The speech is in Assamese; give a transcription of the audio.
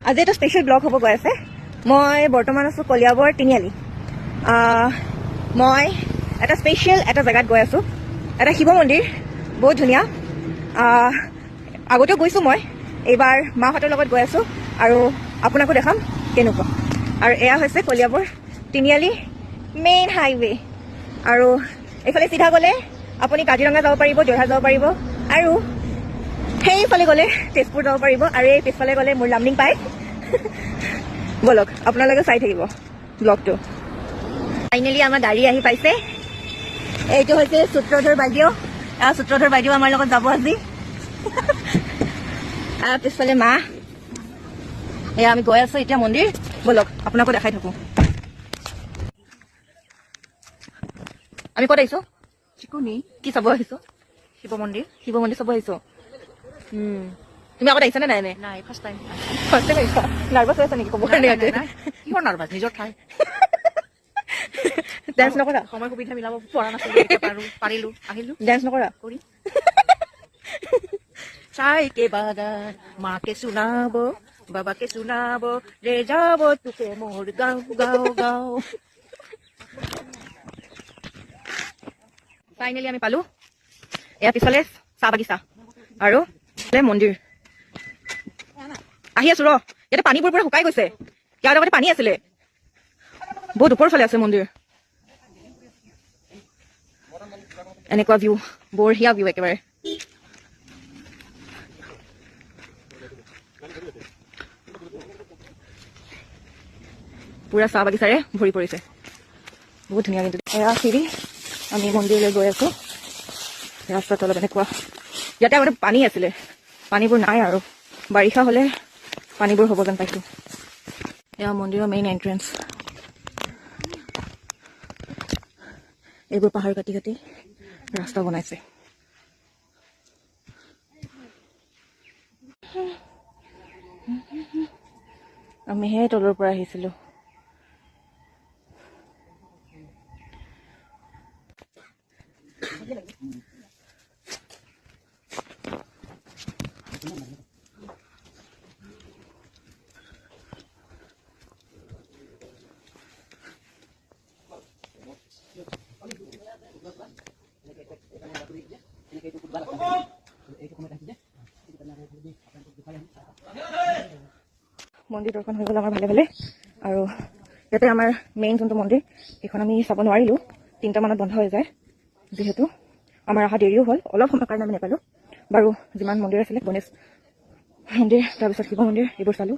আজি এটা স্পেচিয়েল ব্লগ হ'ব গৈ আছে। মই বৰ্তমান আছোঁ কলিয়াবৰ তিনিআলি। মই এটা স্পেচিয়েল এটা জেগাত গৈ আছোঁ, এটা শিৱ মন্দিৰ, বহুত ধুনীয়া। আগতেও গৈছোঁ মই, এইবাৰ মাহঁতৰ লগত গৈ আছোঁ আৰু আপোনাকো দেখাম কেনেকুৱা। আৰু এয়া হৈছে কলিয়াবৰ তিনিআলি মেইন হাইৱে। আৰু এইফালে চিধা গ'লে আপুনি কাজিৰঙা যাব পাৰিব, যোৰহাট যাব পাৰিব, আৰু সেইফালে গ'লে তেজপুৰ যাব পাৰিব, আৰু এই পিছফালে গ'লে মোৰ লামডিং পায়। বলক আপোনালোকে চাই থাকিব ব্লগটো। ফাইনেলি আমাৰ গাড়ী আহি পাইছে। এইটো হৈছে সূত্ৰধৰ বাইদেউ। সূত্ৰধৰ বাইদেউ আমাৰ লগত যাব আজি। পিছফালে মা। এয়া আমি গৈ আছো এতিয়া মন্দিৰ। বলক আপোনাকো দেখাই থাকো। আমি ক'ত আহিছো? চিকুনি। কি চাব আহিছো? শিৱ মন্দিৰ। শিৱ মন্দিৰ চাব আহিছো। তুমি আগত আহিছা নে নাই? নাই, ফাৰ্ষ্ট টাইম। ফাৰ্ষ্ট টাইম আহিছা? নাৰ্ভাছ হৈ আছা নেকি? ক'ব কাৰণে কিহৰ নাৰ্ভাছ? নিজৰ ঠাই। ডান্স নকৰা? সময় সুবিধা মিলাব পৰা নাছিলো, পাৰিলো, আহিলো। ডান্স নকৰা? কৰি চাই কে বাগান মাকে শুনাব, বাবাকে শুনাব, লে যাব তোকে মোর গাঁও গাঁও গাঁও। ফাইনেলি আমি পালো। এয়া পিছফালে চাহ বাগিচা আৰু মন্দিৰ। আহি আছো ৰ। ইয়াতে পানীবোৰ পুৰা শুকাই গৈছে। ইয়াৰ আগতে পানী আছিলে। বহুত ওপৰ ফালে আছে মন্দিৰ। এনেকুৱা ভিউ, বঢ়িয়া ভিউ একেবাৰে। পুৰা চাহ বাগিচাৰে ভৰি পৰিছে। বহুত ধুনীয়া কিন্তু। এয়া চিৰি, আমি মন্দিৰলৈ গৈ আছো। ৰাস্তাত অলপ এনেকুৱা। ইয়াতে আগতে পানী আছিলে, পানীবোৰ নাই আৰু। বাৰিষা হলে পানীবোৰ হ'ব যেন পাইছো। এয়া মন্দিৰৰ মেইন এন্ট্ৰেন্স। এইবোৰ পাহাৰ কাটি কাটি ৰাস্তা বনাইছে। আমিহে তলৰ পৰা আহিছিলো। মন্দিৰ দৰ্শন হৈ গ'ল আমাৰ ভালে ভালে। আৰু ইয়াতে আমাৰ মেইন যোনটো মন্দিৰ, সেইখন আমি চাব নোৱাৰিলো। 3টা মানত বন্ধ হৈ যায়, যিহেতু আমাৰ অহা দেৰিও হ'ল। অলপ সময়ৰ কাৰণে আমি নাপালো। বাৰু যিমান মন্দিৰ আছিলে, গণেশ মন্দিৰ, তাৰপিছত শিৱ মন্দিৰ, এইবোৰ চালো।